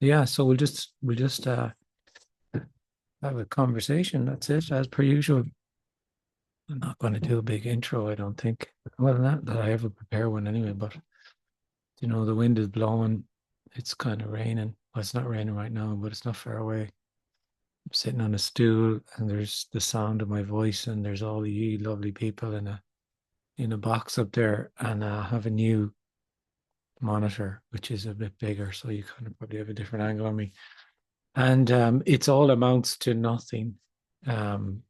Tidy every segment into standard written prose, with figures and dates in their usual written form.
Yeah, so we'll just have a conversation. That's it, as per usual. I'm not going to do a big intro, I don't think. Well, not that I ever prepare one anyway, but the wind is blowing. It's kind of raining. Well, it's not raining right now, but it's not far away. I'm sitting on a stool and there's the sound of my voice and there's all the lovely people in a box up there, and I have a new monitor which is a bit bigger, so you kind of probably have a different angle on me. And it's all amounts to nothing. Um,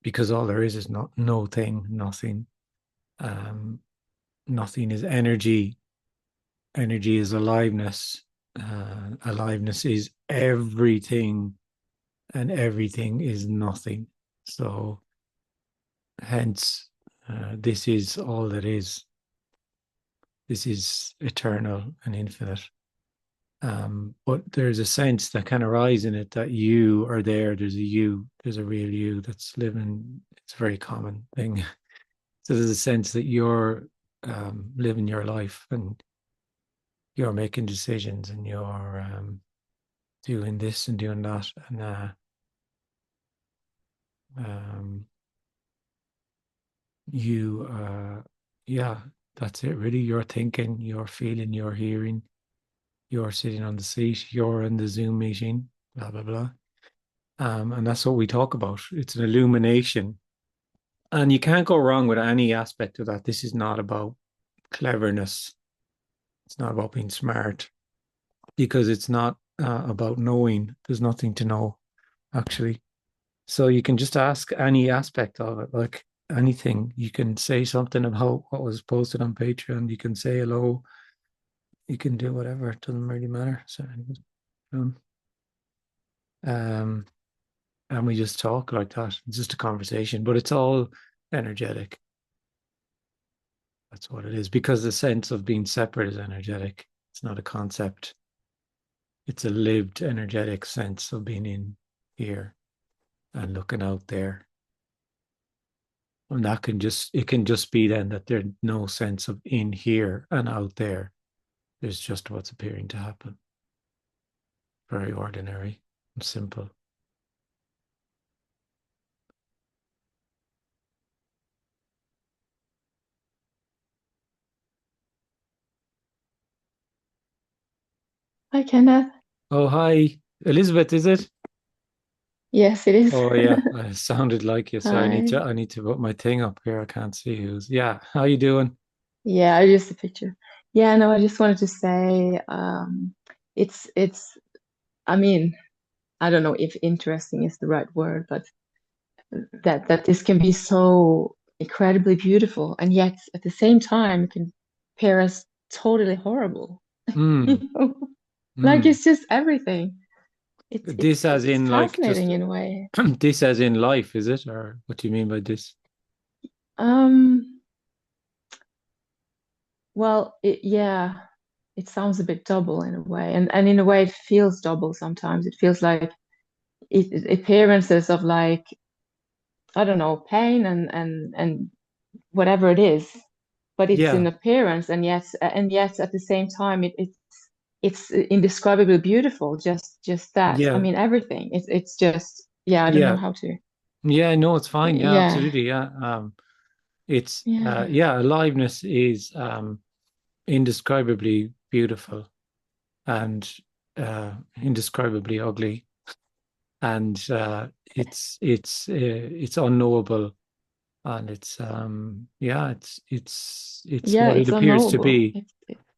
because all there is not no thing, nothing. Um, Nothing is energy. Energy is aliveness. Aliveness is everything, and everything is nothing. So, hence, this is all that is. This is eternal and infinite. But there's a sense that can arise in it that you are there. There's a you. There's a real you that's living. It's a very common thing. So there's a sense that you're living your life and you're making decisions and you're doing this and doing that. And um, you, yeah, that's it really. You're thinking, you're feeling, you're hearing, you're sitting on the seat, you're in the Zoom meeting, blah, blah, blah. And that's what we talk about. It's an illumination. And you can't go wrong with any aspect of that. This is not about cleverness. It's not about being smart, because it's not about knowing. There's nothing to know, actually. So you can just ask any aspect of it, like anything. You can say something about what was posted on Patreon. You can say hello. You can do whatever. It doesn't really matter. So, um, um, and we just talk like that. It's just a conversation, but it's all energetic. That's what it is, because the sense of being separate is energetic. It's not a concept. It's a lived energetic sense of being in here and looking out there. And it can just be then that there's no sense of in here and out there. There's just what's appearing to happen. Very ordinary and simple. Hi, Kenneth. Oh, hi. Elizabeth, is it? Yes, it is. Oh yeah, I sounded like you. So Hi. I need to put my thing up here. I can't see who's. Yeah, how you doing? Yeah, I just a picture. Yeah, no, I just wanted to say, it's. I mean, I don't know if interesting is the right word, but that this can be so incredibly beautiful, and yet at the same time it can appear as totally horrible. Mm, You know, like mm. it's just everything. It's This it's as it's in like fascinating just in a way. this as in life, is it? Or what do you mean by this? Um, well, yeah. It sounds a bit double in a way, and in a way it feels double sometimes. It feels like appearances of like I don't know, pain and whatever it is, but it's Yeah, an appearance, and yet at the same time it's indescribably beautiful. Just that. I yeah, mean everything. It's just yeah. I don't know yeah, how to. yeah. No, it's fine. Yeah, Yeah, absolutely. Yeah. It's yeah, yeah, aliveness is indescribably beautiful and indescribably ugly, and it's unknowable, and it's yeah, it's yeah. what it It's appears to unknowable. be.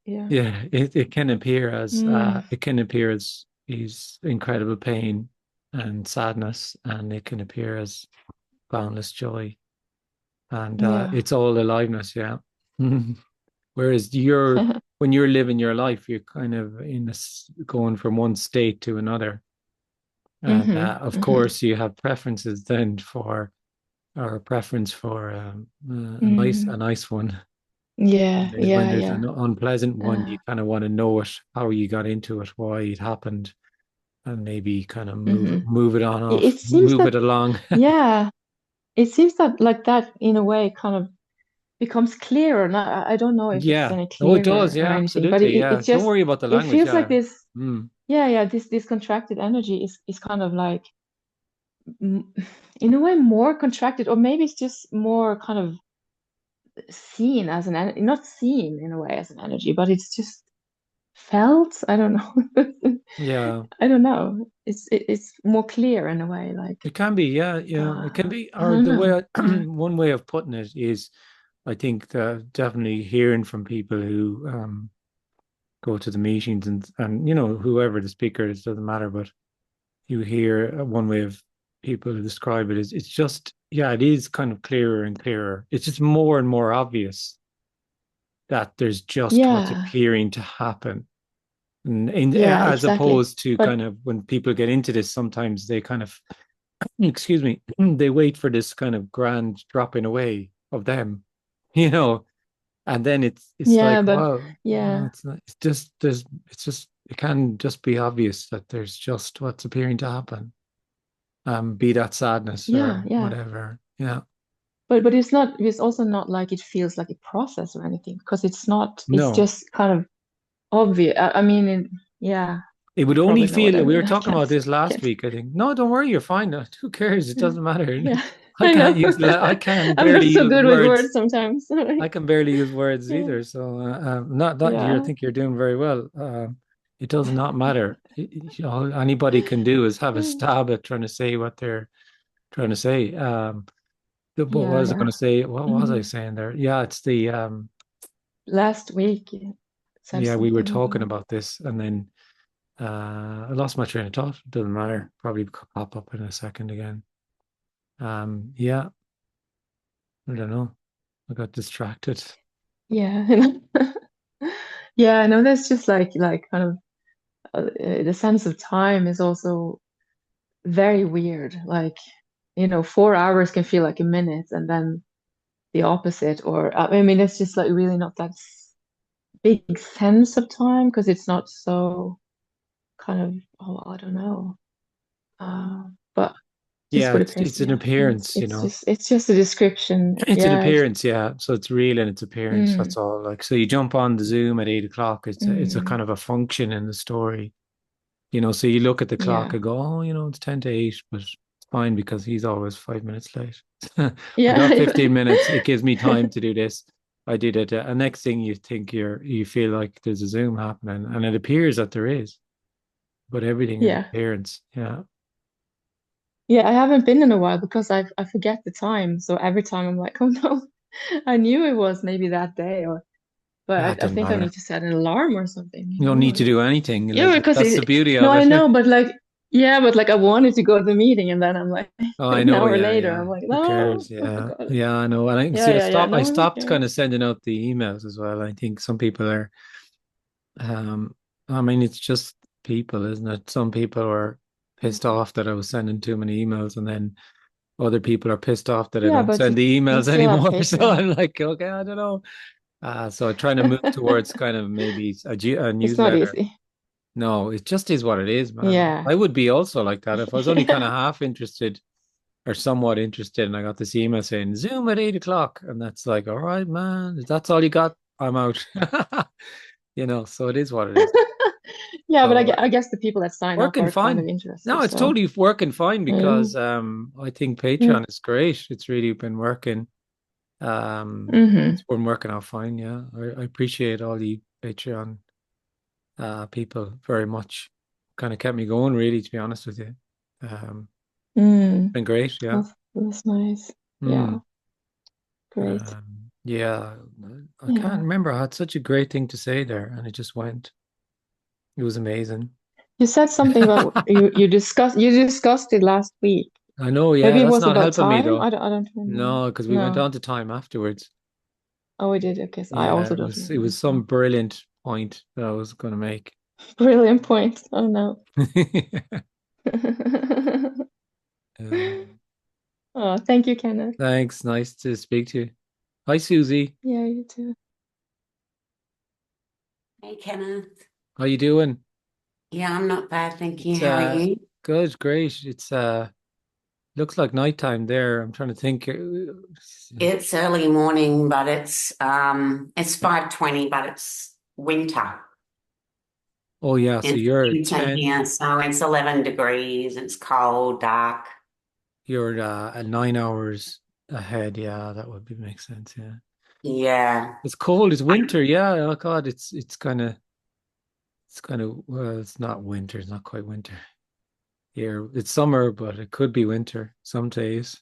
Yeah. Yeah, it can appear as Mm, is incredible pain and sadness, and it can appear as boundless joy, and yeah. it's all aliveness. Yeah. Whereas when you're living your life, you're kind of in this going from one state to another. And of hmm. course, you have preferences then for, or a preference for a Mm. nice one. Yeah, When yeah, there's yeah. an unpleasant one, Uh, you kind of want to know it, how you got into it, why it happened, and maybe kind of hmm. move it on It, off, it seems move that it along. yeah, it seems that like that in a way kind of becomes clearer. Not, I don't know if it's Yeah. any Oh, it does. clearer or Yeah, anything, but absolutely. Yeah. it Don't just worry about the it language. feels like Yeah. this. Mm. Yeah, this contracted energy is kind of like mm, in a way more contracted, or maybe it's just more kind of seen as not seen in a way as an energy, but it's just felt. I don't know. Yeah. I don't know. It's more clear in a way, like It can be. Yeah. Yeah. It can be. I Or don't the know. way Yeah. one way of putting it is, I think that definitely hearing from people who go to the meetings and whoever the speaker is, doesn't matter, but you hear one way of people describe it is it's just, yeah, it is kind of clearer and clearer. It's just more and more obvious that there's just what's Yeah. appearing to happen. Yeah, As exactly. opposed to But kind of when people get into this, sometimes they kind of, excuse me, they wait for this kind of grand dropping away of them, you know, and then it's yeah, like, but well, no, yeah. it's not, it's just, it can just be obvious that there's just what's appearing to happen, be that sadness Yeah, or yeah. whatever. Yeah. But it's also not like it feels like a process or anything, because it's not, it's No, just kind of obvious. I mean, yeah, it you would only probably know what I feel, we were mean, I talking about guess. this last Can't. week, I think. No, don't worry, you're fine. Who cares? It Yeah. doesn't matter. Yeah, I I can't know. use, I can I'm barely not so use good with words. words sometimes. I can barely use words Yeah. either. So, not that you Yeah. think you're doing very well. It does not matter. All anybody can do is have a stab at trying to say what they're trying to say. What Yeah, was I yeah. going to say? What was I Mhm. saying there? Yeah, it's the, Last week you said yeah, we were something talking about. about this and then I lost my train of thought. Doesn't matter. Probably pop up in a second again. Yeah, I don't know. I got distracted. Yeah. Yeah, I know that's just like kind of the sense of time is also very weird. Like, 4 hours can feel like a minute, and then the opposite. Or I mean, it's just like really not that big sense of time because it's not so kind of, oh, I don't know. But just Yeah, what it's appears to an me happening. It's appearance, it's just it's just a description. It's an Yeah. appearance, yeah. So it's real in its appearance. Mm, That's all. Like, so you jump on the Zoom at 8 o'clock. It's a kind mm, of a function in the story. So you look at the clock yeah. and go, oh, it's 10 to 8, but it's fine because he's always 5 minutes late. I got Yeah. 15 minutes. It gives me time to do this. I did it. And next thing you think you feel like there's a Zoom happening, and it appears that there is, but everything is Yeah. appearance. Yeah. Yeah, I haven't been in a while because I forget the time. So every time I'm like, oh no, I knew it was maybe that day, or but Ah, it I doesn't think I matter. need to set an alarm or something, You don't need to do anything. Yeah, Like, because that's the beauty no, of I it. know, but like, yeah, but like I wanted to go to the meeting, and then I'm like, Oh, I an know. hour Yeah, later, yeah. I'm like, Who no, cares? I Yeah, forgot it. yeah. I know. And I Yeah, see. yeah, yeah. I No, who stopped cares? kind of sending out the emails as well. I think some people are. Um, I mean, it's just people, isn't it? Some people were pissed off that I was sending too many emails, and then other people are pissed off that I Yeah, don't but send you the can emails still have anymore. So Patreon. I'm like, okay, I don't know. So I'm trying to move towards kind of maybe a It's not newsletter. easy. No, it just is what it is, man. Yeah. I would be also like that if I was only kind Yeah. of half interested or somewhat interested, and I got this email saying Zoom at 8 o'clock, and that's like, all right, man, if that's all you got, I'm out. So it is what it is. Yeah, but So I guess the people that sign up working are kind of fine. No, interested, it's so totally working fine yeah. because I think Yeah. Patreon is great. It's really been working. Hmm. It's been working out fine. Yeah, I appreciate all the Patreon people very much. Kind of kept me going, really, to be honest with you. Mm. Been great. Yeah. That's nice. Mm. Yeah, great. Yeah, I can't Yeah. remember. I had such a great thing to say there, and it just went. It was amazing. You said something about you discussed it last week. I know, yeah, Maybe it that's was not about helping me time. though. I don't remember. No, because we went No. on to time afterwards. Oh, we did. Okay, so I Yeah, also it don't was it was remember. some So brilliant point that I was going to make. brilliant point. Oh no. Um, Oh, thank you, Kenneth. Thanks, nice to speak to you. Hi, Susie. Yeah, you too. Hey, Kenneth. How you doing? Yeah, I'm not bad, thank you. It's How are you? good, great. It's Looks like nighttime there. I'm trying to think. It's early morning, but it's 5:20, but it's winter. Oh yeah, so It's you're winter 10, here, so it's 11 degrees. It's cold, dark. you're at 9 hours ahead. Yeah, that would be make sense. Yeah. Yeah. It's cold. It's winter. Yeah. Oh God, it's kind of well, it's not winter. It's not quite winter here. It's summer, but it could be winter some days.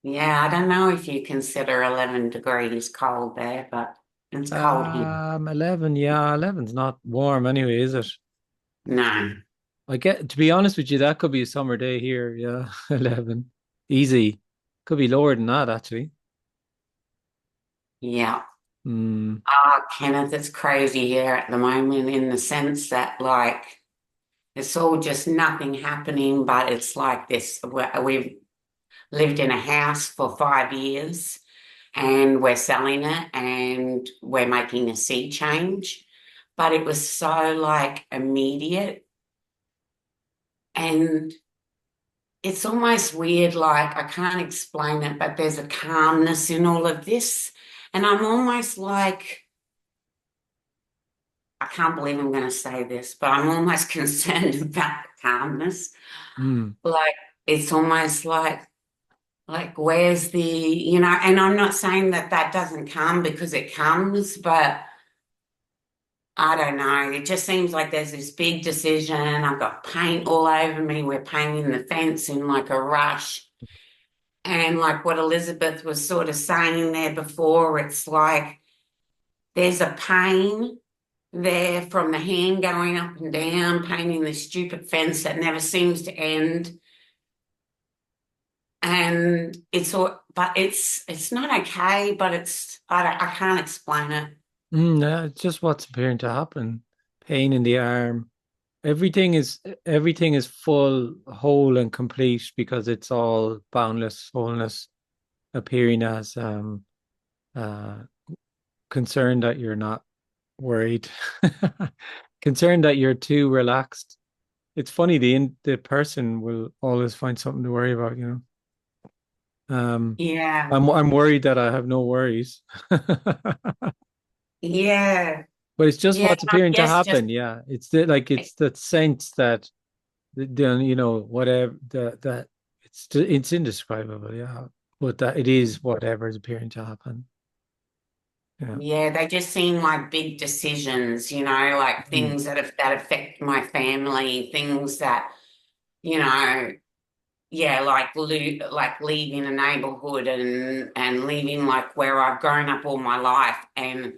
Yeah, I don't know if you consider 11 degrees cold there, but it's cold here. 11. Yeah, 11's not warm anyway, is it? No. I get to be honest with you, that could be a summer day here. Yeah, 11, easy. Could be lower than that actually. Yeah. Hmm. Oh, Kenneth, it's crazy here at the moment in the sense that, like, it's all just nothing happening, but it's like this. We've lived in a house for 5 years and we're selling it and we're making a sea change. But it was so like immediate and it's almost weird, like I can't explain it, but there's a calmness in all of this. And I'm almost like, I can't believe I'm going to say this, but I'm almost concerned about the calmness. Hmm. Like it's almost like where's and I'm not saying that that doesn't come because it comes, but I don't know. It just seems like there's this big decision. I've got paint all over me. We're painting the fence in like a rush. And like what Elizabeth was sort of saying there before, it's like there's a pain there from the hand going up and down, painting this stupid fence that never seems to end. And it's all, but it's not okay, but I can't explain it. No, it's just what's appearing to happen. Pain in the arm. Everything is full, whole, and complete because it's all boundless wholeness appearing as uh concerned that you're not worried, concerned that you're too relaxed. It's funny, the person will always find something to worry about, you know. Yeah, I'm worried that I have no worries. yeah, But it's just yeah. what's I appearing to guess just happen. Yeah. It's that sense that then whatever that it's indescribable, yeah. But that it is whatever is appearing to happen. Yeah. yeah, they just seem like big decisions, like Mm. things that affect my family, things that, you know, yeah, like leaving a neighborhood and leaving like where I've grown up all my life, and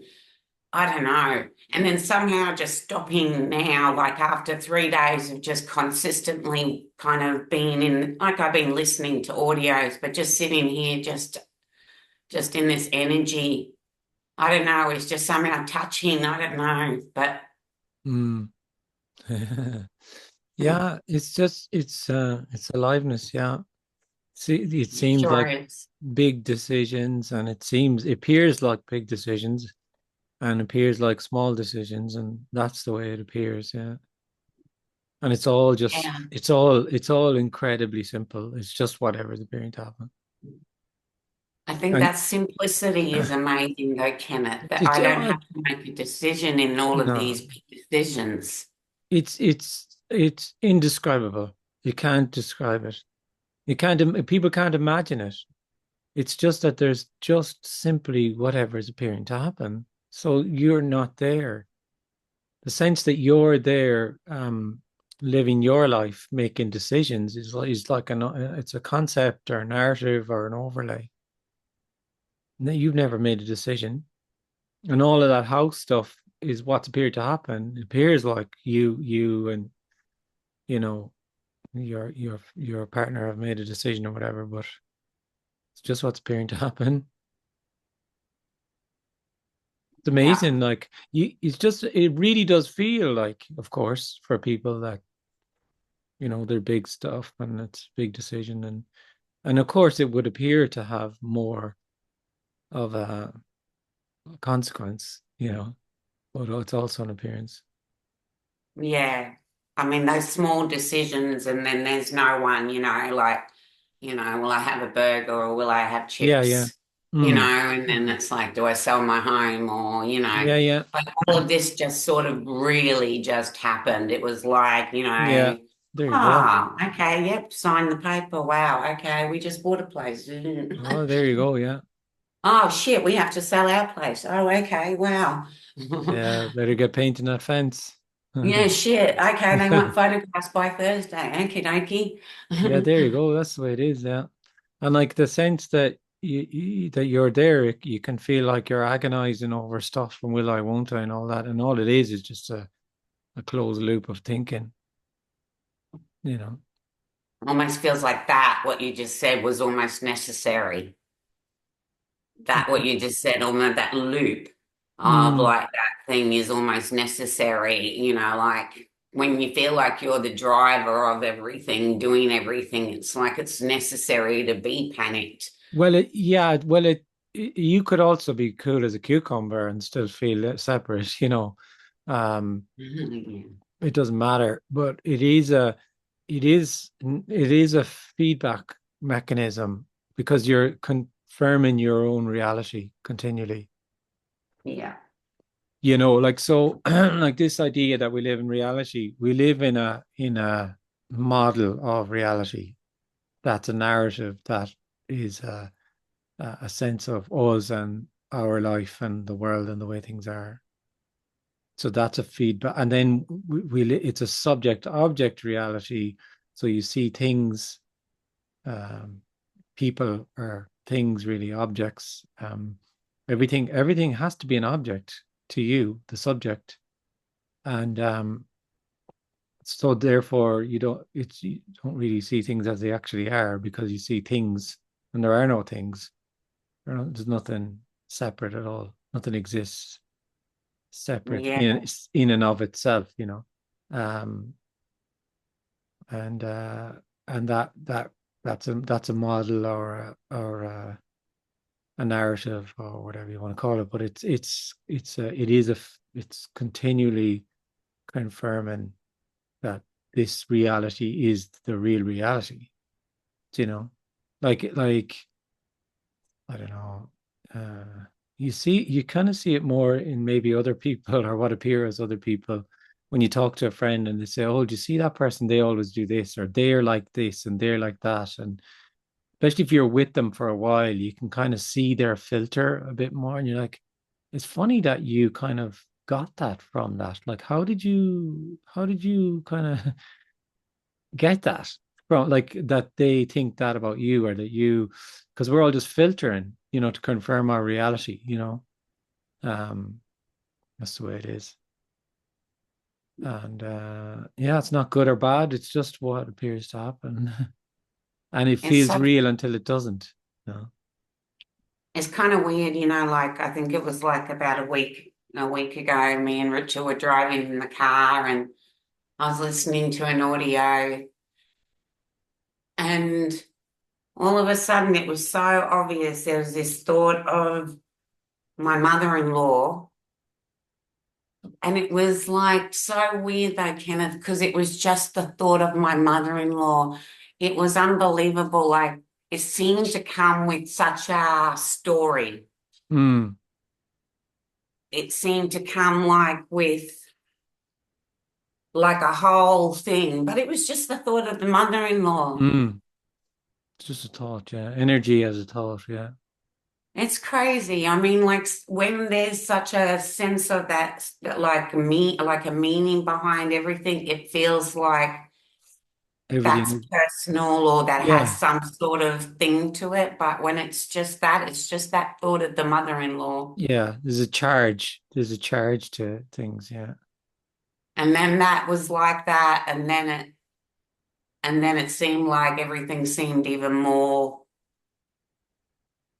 I don't know. And then somehow just stopping now, like after 3 days of just consistently kind of being in, like I've been listening to audios, but just sitting here, just in this energy. I don't know. It's just somehow touching. I don't know, but Mm. Yeah, it's just it's aliveness, yeah. See, it seems sure like is. big decisions and it appears like big decisions and appears like small decisions, and that's the way it appears, yeah. And Yeah. it's all incredibly simple. It's just whatever's appearing to happen. I think And that simplicity is amazing, though, Kenneth, that it's I don't have to make a decision in all of no, these big decisions. it's indescribable. You can't describe it. You can't, people can't imagine it. It's just that there's just simply whatever is appearing to happen. So you're not there. The sense that you're there, living your life, making decisions is like it's a concept or a narrative or an overlay. You've never made a decision, and all of that house stuff is what's appeared to happen. It appears like you and you know your partner have made a decision or whatever, but it's just what's appearing to happen. It's Yeah. amazing. Like it really does feel like, of course, for people that, they're big stuff and it's big decision and of course it would appear to have more of a consequence, but it's also an appearance. Yeah. I mean, those small decisions, and then there's no one, like will I have a burger or will I have Yeah. chips? Mm. And then it's like, do I sell my home or, Yeah. but all of this just sort of really just happened. It was like, Yeah. There you go. oh, okay, yep, sign the paper. Wow, okay, we just bought a place. Oh, there you go. Yeah. Oh shit, we have to sell our place. Oh, okay, wow. Yeah. Better get painting that fence. Yeah, shit. Okay, they want photographs by Thursday. Okie Yeah, dokie. there you go. That's the way it is. Yeah. And like the sense that that you're there, you can feel like you're agonizing over stuff and will I, won't I, and all that. And all it is just a closed loop of thinking, you know. Almost feels like that, what you just said was almost necessary. That what you just said, almost that loop of Mm. like that thing is almost necessary, like when you feel like you're the driver of everything, doing everything, it's like it's necessary to be panicked. Well, you could also be cool as a cucumber and still feel separate, you know. Um, it doesn't matter, but it is a feedback mechanism because you're confirming your own reality continually. Yeah. Like so, like this idea that we live in reality, we live in a model of reality. That's a narrative that is a sense of us and our life and the world and the way things are. So that's a feedback, and then it's a subject object reality. So you see things, um, people or things, really objects. Everything has to be an object to you, the subject, and so therefore you don't really see things as they actually are because you see things and there are no things. There's nothing separate at all. Nothing exists separate Yeah. in and of itself. Um, and and that's a model or a narrative or whatever you want to call it. But it's continually confirming that this reality is the real reality. You know, like I don't know. You kind of see it more in maybe other people or what appear as other people when you talk to a friend and they say, "Oh, do you see that person? They always do this, or they're like this, and they're like that." And especially if you're with them for a while, you can kind of see their filter a bit more, and you're like, "It's funny that you kind of got that from that. Like, how did you kind of get that from like that they think that about you or that you because we're all just filtering, to confirm our reality. Um, that's the way it is. And yeah, it's not good or bad, it's just what appears to happen. And it It's feels so real until it doesn't. No. it's kind of weird, like I think it was like about a week ago, me and Richard were driving in the car and I was listening to an audio and all of a sudden it was so obvious. There was this thought of my mother-in-law. And it was like so weird though, Kenneth, because it was just the thought of my mother-in-law. It was unbelievable. Like it seemed to come with such a story. Mm, It seemed to come like with like a whole thing, but it was just the thought of the mother-in-law. mm. It's just a thought, yeah. Energy as a thought, yeah. It's crazy. I mean, like when there's such a sense of that like me, like a meaning behind everything, it feels like that's Everything, personal or that has yeah. some sort of thing to it. But when it's just that, it's just that thought of the mother-in-law. Yeah, there's a charge to things, yeah. And then that was like that. And then it seemed like everything seemed even more,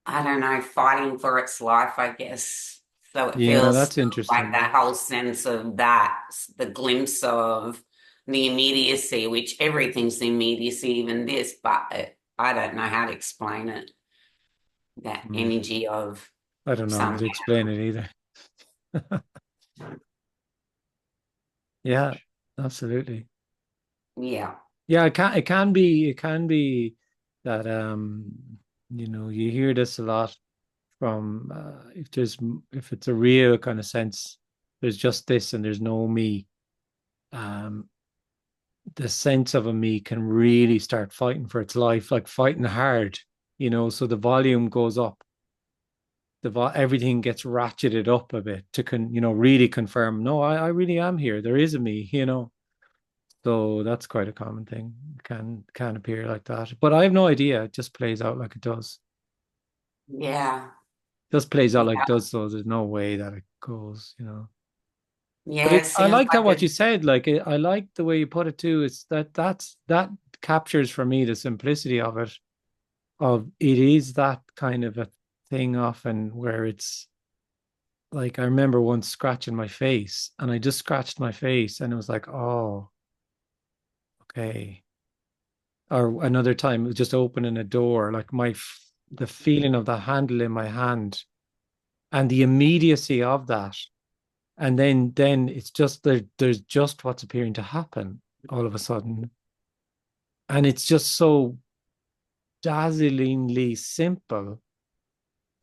I don't know, fighting for its life, I guess. So it Yeah, feels that's still like interesting. that whole sense of that, the glimpse of the immediacy, which everything's immediacy, even this, but I don't know how to explain it. That Mm. energy of I don't know how some, to explain it either. Yeah, absolutely. yeah. Yeah, it can be that you hear this a lot from if it's a real kind of sense, there's just this and there's no me. Um, the sense of a me can really start fighting for its life, like fighting hard, so the volume goes up. Everything gets ratcheted up a bit to really confirm, no, I really am here. There is a me. So that's quite a common thing. Can appear like that. But I have no idea. It just plays out like it does. Yeah. It just plays out like Yeah. it does, so there's no way that it goes. But Yeah, it I seems like that like what you it. said. Like I like the way you put it too. It's that captures for me the simplicity of it. Of it is that kind of a thing often where it's like I remember once scratching my face and I just scratched my face and it was like, oh, okay. Or another time, it was just opening a door, like the feeling of the handle in my hand and the immediacy of that. And then it's just there's just what's appearing to happen all of a sudden. And it's just so dazzlingly simple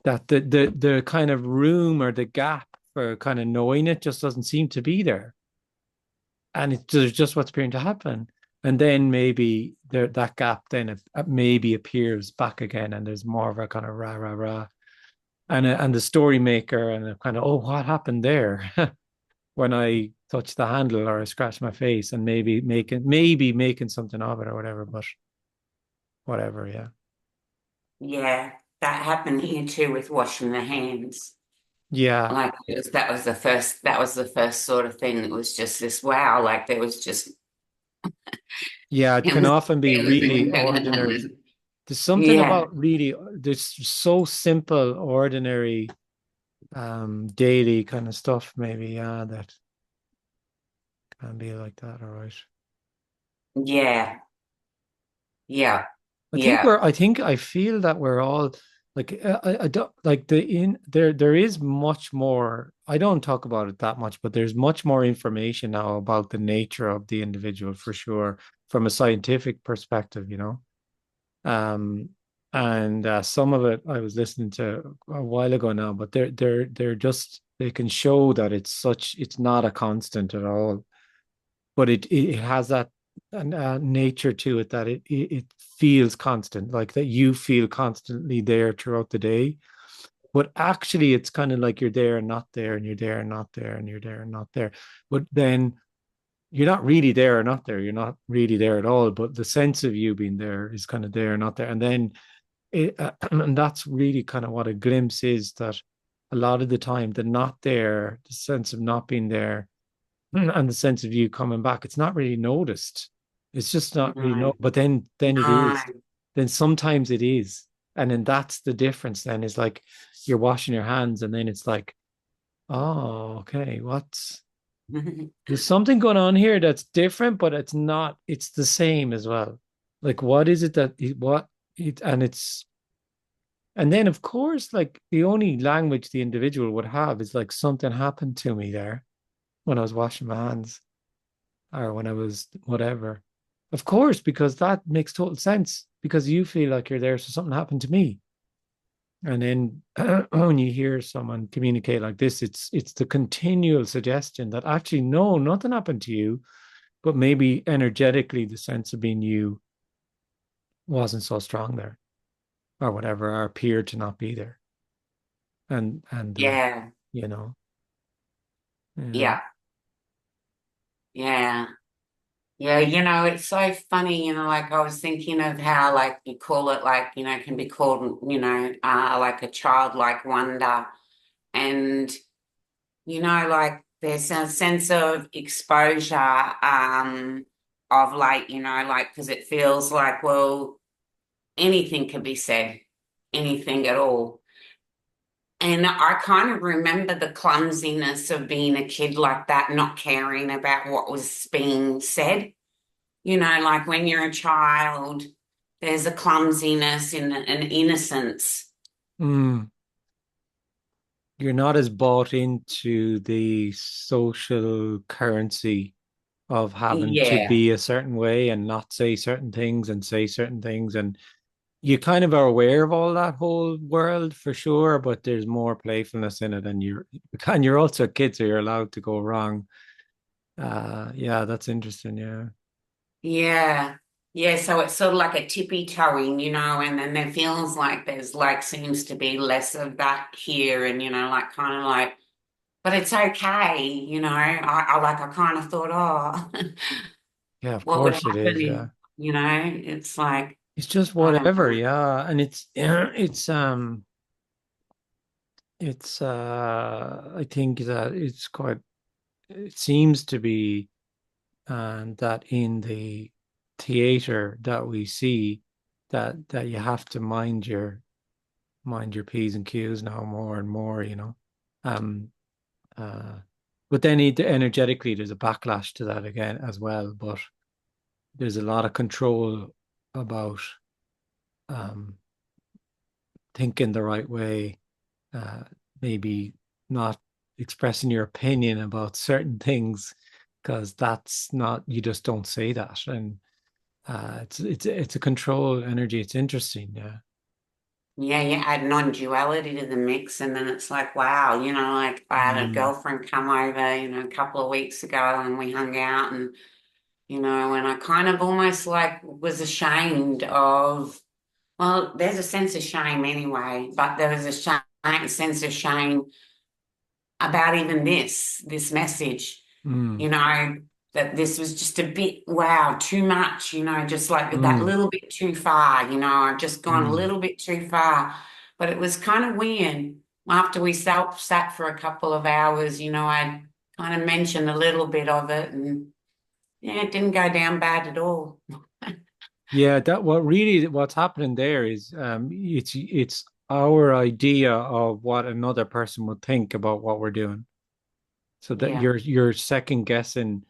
that the kind of room or the gap for kind of knowing it just doesn't seem to be there. And there's just what's appearing to happen. And then maybe that gap then maybe appears back again, and there's more of a kind of rah rah rah, and the story maker and a kind of, oh, what happened there when I touched the handle or I scratched my face, and maybe making something of it or whatever, but whatever, yeah. Yeah, that happened here too with washing the hands. Yeah, Like that was the first sort of thing that was just this wow, like there was just yeah, it it can was often be really ordinary. There's something yeah, about really there's so simple, ordinary, daily kind of stuff, maybe, yeah, that can be like that, all right. yeah, yeah, I yeah, think I feel that we're all like I don't like there is much more. I don't talk about it that much, but there's much more information now about the nature of the individual for sure from a scientific perspective. Um and some of it I was listening to a while ago now, but they're just they can show that it's not a constant at all, but it has that nature to it that it feels constant, like that you feel constantly there throughout the day. But actually, it's kind of like you're there and not there, and you're there and not there, and you're there and not there. But then you're not really there or not there. You're not really there at all. But the sense of you being there is kind of there or not there. And then and that's really kind of what a glimpse is, that a lot of the time, the not there, the sense of not being there, and the sense of you coming back, it's not really noticed. It's just not really no, but then it no, is. Then sometimes it is. And then that's the difference then, is like you're washing your hands and then it's like, oh, okay, there's something going on here that's different, but it's not, it's the same as well. Like what is it that what it and it's and then of course, like the only language the individual would have is like something happened to me there when I was washing my hands or when I was whatever. Of course, because that makes total sense because you feel like you're there, so something happened to me. And then when you hear someone communicate like this, it's the continual suggestion that actually no, nothing happened to you, but maybe energetically the sense of being you wasn't so strong there, or whatever, or appeared to not be there. And yeah, you know, yeah. yeah, yeah. Yeah, it's so funny, like I was thinking of how like you call it like, can be called, like a childlike wonder. And, like there's a sense of exposure, of like, like, because it feels like, well, anything can be said, anything at all. And I kind of remember the clumsiness of being a kid like that, not caring about what was being said. Like when you're a child, there's a clumsiness and an innocence. Mm. You're not as bought into the social currency of having to Yeah, be a certain way and not say certain things and say certain things. And you kind of are aware of all that whole world for sure, but there's more playfulness in it, and you're also a kid, so you're allowed to go wrong. Yeah, that's interesting. Yeah. Yeah. Yeah, so it's sort of like a tippy toeing, and then there feels like there's like seems to be less of that here and like kind of like but it's okay, I kind of thought, oh, Yeah, of what would course it happen is. if, Yeah. it's like It's just I don't whatever, know. yeah. And I think that it seems to be that in the theater that we see that you have to mind your P's and Q's now more and more, Um uh but then energetically there's a backlash to that again as well. But there's a lot of control about um thinking the right way, uh, maybe not expressing your opinion about certain things because that's not, you just don't say that. And it's a control energy. It's interesting. Yeah. Yeah, you add non-duality to the mix, and then it's like, wow, like I had a Mm, girlfriend come over, a couple of weeks ago, and we hung out, and and I kind of almost like was ashamed of, well, there's a sense of shame anyway, but there was sense of shame about even this message, you mm, know, that this was just a bit, wow, too much, just like that mm, little bit too far, I've just gone a mm. little bit too far. But it was kind of weird. After we sat for a couple of hours, I kind of mentioned a little bit of it, and yeah, it didn't go down bad at all. Yeah, what's happening there is it's our idea of what another person would think about what we're doing. So that Yeah, you're second guessing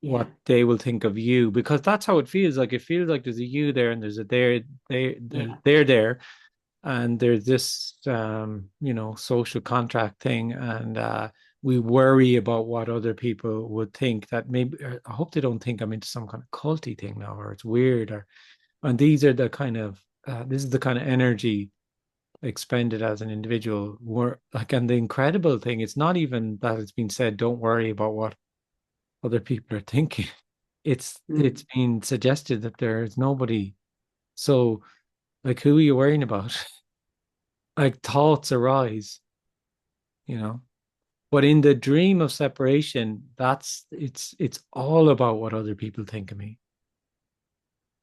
yeah, what they will think of you, because that's how it feels. Like it feels like there's a you there and there's a yeah. they're there, and there's this social contract thing, and we worry about what other people would think. That maybe I hope they don't think I'm into some kind of culty thing now, or it's weird, or and these are the kind of this is the kind of energy expended as an individual. And the incredible thing, it's not even that it's been said, don't worry about what other people are thinking. It's Mm. been suggested that there's nobody. So, like, who are you worrying about? Like, thoughts arise, you know. But in the dream of separation, it's all about what other people think of me,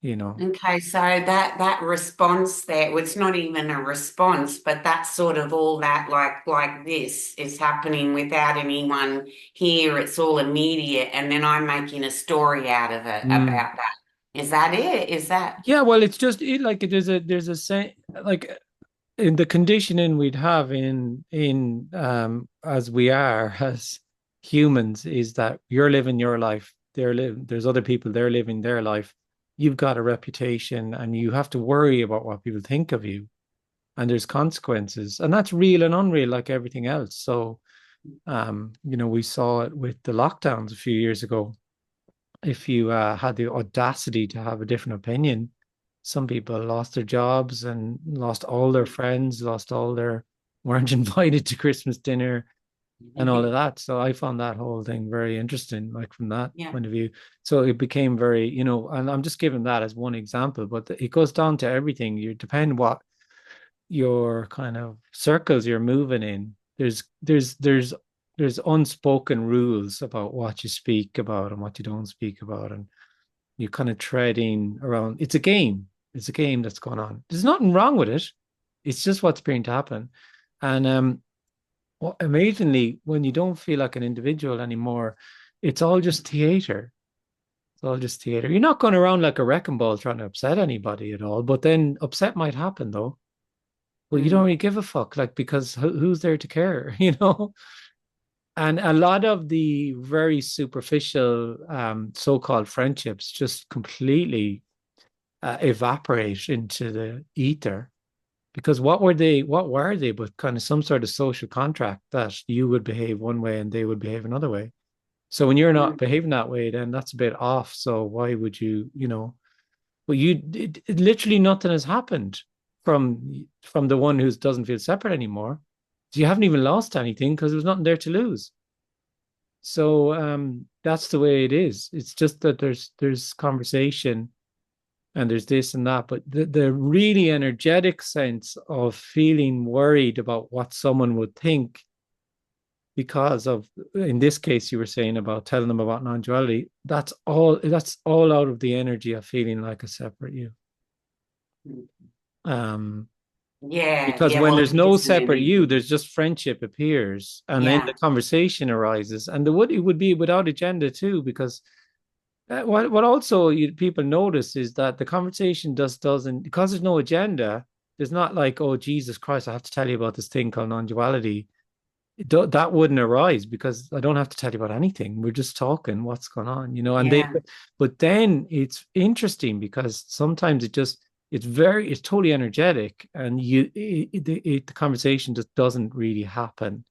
you know. Okay, so that response there, well, it's not even a response, but that's sort of all that like this is happening without anyone here. It's all immediate, and then I'm making a story out of it Mm. about that. Is that it? Is that? Yeah, well, it's just like there's a say like in the conditioning we'd have in as we are as humans is that you're living your life, there's other people, they're living their life. You've got a reputation and you have to worry about what people think of you, and there's consequences, and that's real and unreal like everything else. So we saw it with the lockdowns a few years ago. If you had the audacity to have a different opinion, some people lost their jobs and lost all their friends, weren't invited to Christmas dinner and all of that. So I found that whole thing very interesting, like from that Yeah. point of view. So it became very, and I'm just giving that as one example, but it goes down to everything. You depend what your kind of circles you're moving in. There's unspoken rules about what you speak about and what you don't speak about, and you kind of treading around. It's a game. It's a game that's going on. There's nothing wrong with it. It's just what's going to happen. And amazingly, when you don't feel like an individual anymore, it's all just theater. It's all just theater. You're not going around like a wrecking ball trying to upset anybody at all. But then upset might happen though. Well, you don't Mm. really give a fuck, like, because who's there to care, And a lot of the very superficial so-called friendships just completely evaporate into the ether, because what were they but kind of some sort of social contract that you would behave one way and they would behave another way. So when you're not Mm. behaving that way, then that's a bit off. So why would you, But literally nothing has happened from the one who doesn't feel separate anymore. So you haven't even lost anything because there's nothing there to lose. So that's the way it is. It's just that there's conversation and there's this and that, but the really energetic sense of feeling worried about what someone would think because of, in this case, you were saying about telling them about non-duality, that's all out of the energy of feeling like a separate you. Um, Yeah, because yeah. when Well, there's it no is an separate you, energy. there's just friendship appears, and then the Yeah, conversation arises, and it would be without agenda too, because what also people notice is that the conversation just doesn't, because there's no agenda. There's not like, oh Jesus Christ, I have to tell you about this thing called non-duality. That wouldn't arise because I don't have to tell you about anything. We're just talking what's going on, and yeah, but then it's interesting because sometimes it's totally energetic, and the conversation just doesn't really happen.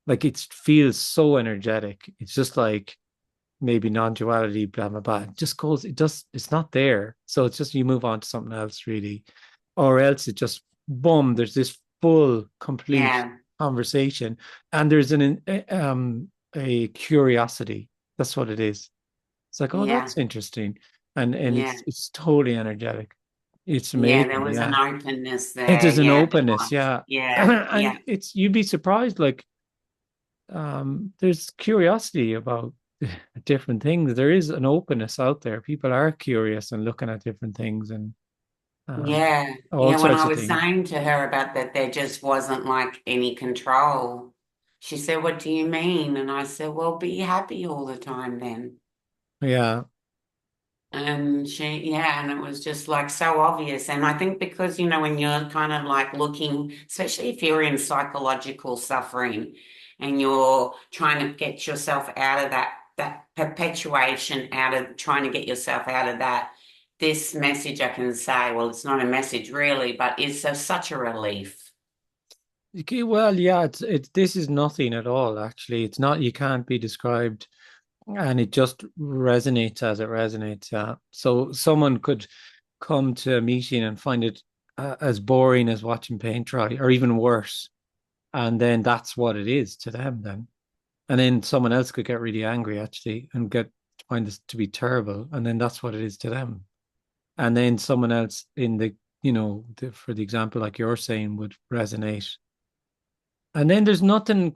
Like it feels so energetic. It's just like maybe non-duality, blah blah blah. It just goes. It's not there. So it's just you move on to something else really, or else it just boom. There's this full, complete yeah, conversation, and there's a curiosity. That's what it is. It's like, oh, yeah, that's interesting, and yeah, it's totally energetic. It's yeah. There amazing. was an Yeah, openness it there. is an Yeah, there openness. was. Yeah, Yeah, yeah, and you'd be surprised. Like there's curiosity about different things. There is an openness out there. People are curious and looking at different things and yeah, all yeah. When sorts I of was things. saying to her about that, there just wasn't like any control. She said, "What do you mean?" And I said, "Well, be happy all the time then." Yeah, And yeah, and it was just like so obvious. And I think because, when you're kind of like looking, especially if you're in psychological suffering and you're trying to get yourself out of that perpetuation, out of trying to get yourself out of that, this message I can say, well, it's not a message really, but it's such a relief. okay, well, yeah. It's this is nothing at all. Actually, it's not. You can't be described, and it just resonates as it resonates. Yeah. So someone could come to a meeting and find it as boring as watching paint dry, or even worse, and then that's what it is to them. Then and then someone else could get really angry actually and find this to be terrible, and then that's what it is to them. And then someone else in for the example like you're saying would resonate. And then there's nothing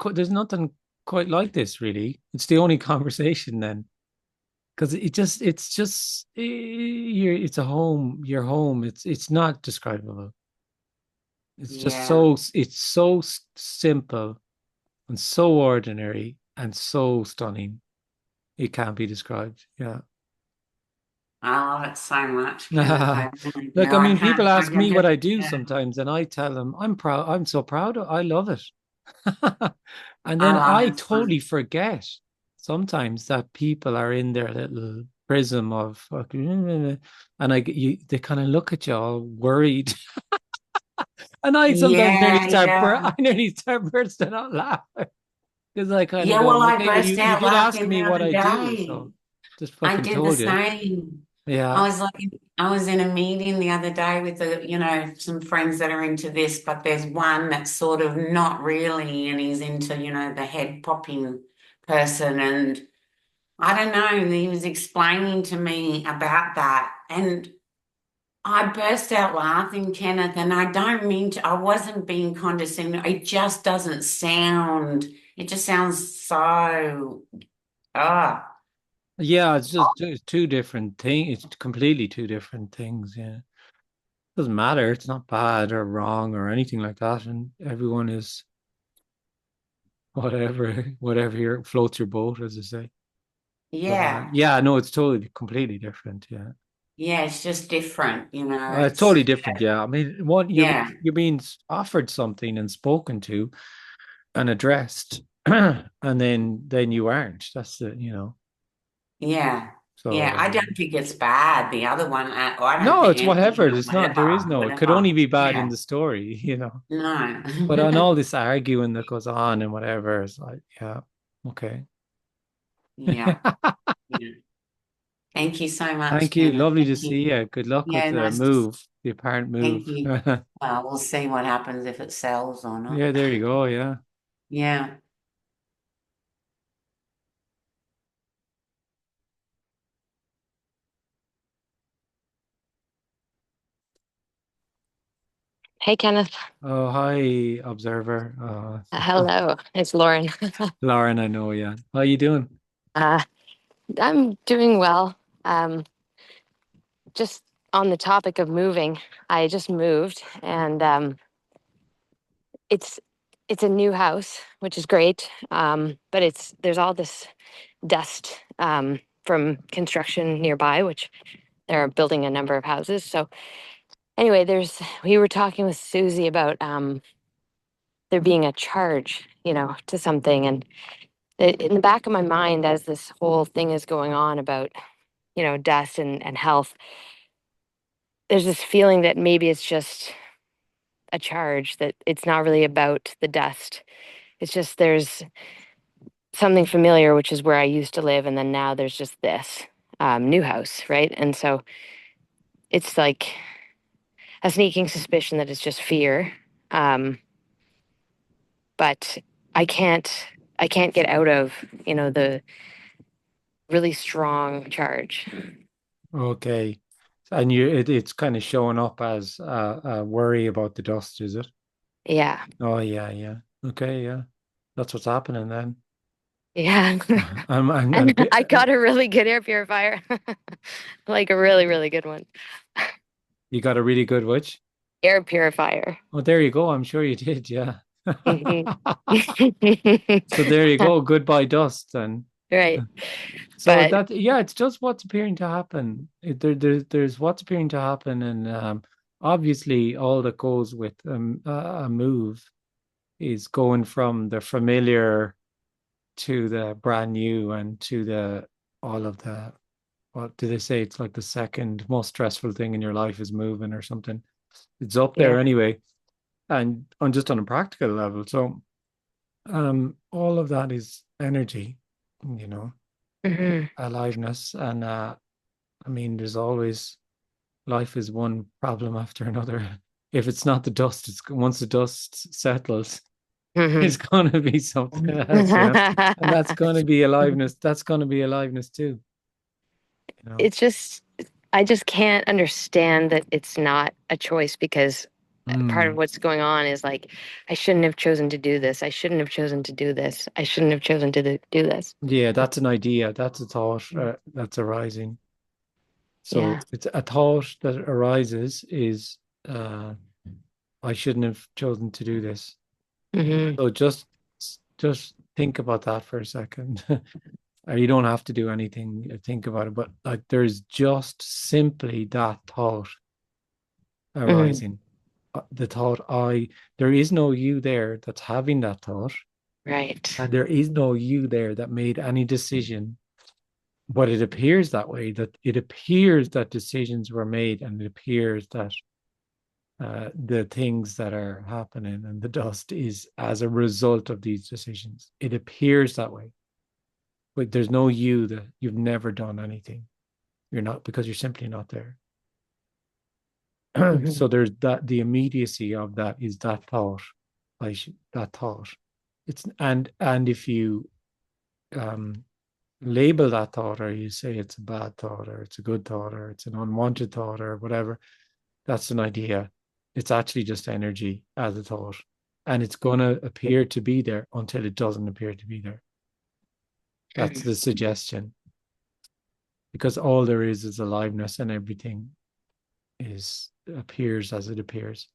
quite like this really. It's the only conversation then, because it's a home, your home. It's not describable. Yeah. It's so simple and so ordinary and so stunning. It can't be described. Yeah. I love it so much, Kenneth. I really do. Look, I I mean, people can't, ask I me what just, I do yeah, sometimes, and I tell them I'm proud. I'm so proud. I love it. And I then love I it so. totally forget sometimes that people are in their little prism of, and they kind of look at you all worried, and Yeah, I yeah. nearly start bursting out laughing because I kind of Yeah, go, well, I okay, well, burst you out did ask laughing me the what other I do, day. so just I fucking did the told you. same. Yeah. I was in a meeting the other day with some friends that are into this, but there's one that's sort of not really, and he's into, the head popping person. And I don't know, he was explaining to me about that. And I burst out laughing, Kenneth, and I don't mean to, I wasn't being condescending. It just doesn't sound, it just sounds so, ah, Yeah, it's just two different things. It's completely two different things. Yeah. Doesn't matter. It's not bad or wrong or anything like that. And everyone is whatever floats your boat, as I say. But yeah, yeah, no, it's totally completely different. Yeah. yeah, it's just different, It's it's, totally different. Yeah. I mean, what yeah, you're being offered something and spoken to and addressed, and then you aren't. That's the. yeah, yeah. So I don't think it's bad. The other one, or I don't no, think it's anything whatever. or It's not. There is whatever, no. It could whatever. only be bad in Yeah, the story. no. But on all this arguing that goes on and whatever, it's like, yeah, okay. Yeah, yeah. Thank you so much, Thank you. Kenneth. Lovely to Thank you. see you. Good luck with Yeah, the nice to. move, the apparent Thank move. you. We'll see what happens if it sells or not. Yeah, there you go. Yeah. Yeah. Hey, Kenneth. Oh, hi, observer. Hello, it's Lauren. Lauren, I know. Yeah. How you doing? Uh, I'm doing well. Just on the topic of moving, I just moved, and it's it's a new house, which is great. But there's all this dust from construction nearby, which they're building a number of houses. So anyway, we were talking with Susie about there being a charge, to something, and in the back of my mind, as this whole thing is going on about dust and health, there's this feeling that maybe it's just a charge, that it's not really about the dust. It's just there's something familiar, which is where I used to live, and then now there's just this new house, right? And so it's like a sneaking suspicion that it's just fear, um, but I can't I can't get out of the really strong charge. Okay. And it's kind of showing up as a worry about the dust, is it? Yeah, Oh, yeah, yeah. Okay, yeah. That's what's happening then. yeah. I'm a And bit, I got a really good air purifier, like a really, really good one. you got a really good which? Air purifier. Oh, there you go. I'm sure you did, yeah. Mhm. So there you go. Goodbye dust. And Right. so But that, yeah, it's just what's appearing to happen. There's what's appearing to happen, and obviously all that goes with a move is going from the familiar to the brand new and to the all of the, what do they say? It's like the second most stressful thing in your life is moving or something. It's up there yeah. anyway, and on just on a practical level. So all of that is energy, you know, Hmm. aliveness. And I mean, there's always, life is one problem after another. If it's not the dust, it's once the dust settles, Hmm. it's going to be something else, and that's going to be aliveness. That's going to be aliveness too, you know. It's just, I just can't understand that it's not a choice, because part of Mm. what's going on is like, I shouldn't have chosen to do this. I shouldn't have chosen to do this. I shouldn't have chosen to do this. Yeah, that's an idea. That's a thought that's arising. So Yeah. it's a thought that arises is, uh, I shouldn't have chosen to do this. Hmm. So just think about that for a second. You don't have to do anything, think about it, but like there's just simply that thought Hmm. arising. The thought, there is no you there that's having that thought, Right. and there is no you there that made any decision. But it appears that way, that it appears that decisions were made, and it appears that the things that are happening and the dust is as a result of these decisions. It appears that way, but there's no you, that you've never done anything. You're not, because you're simply not there. Hmm. So there's that, the immediacy of that is that thought. That thought. It's, and if you um label that thought, or you say it's a bad thought, or it's a good thought, or it's an unwanted thought, or whatever, that's an idea. It's actually just energy as a thought. And it's going to appear to be there until it doesn't appear to be there. That's the suggestion. Because all there is aliveness, and everything is appears as it appears.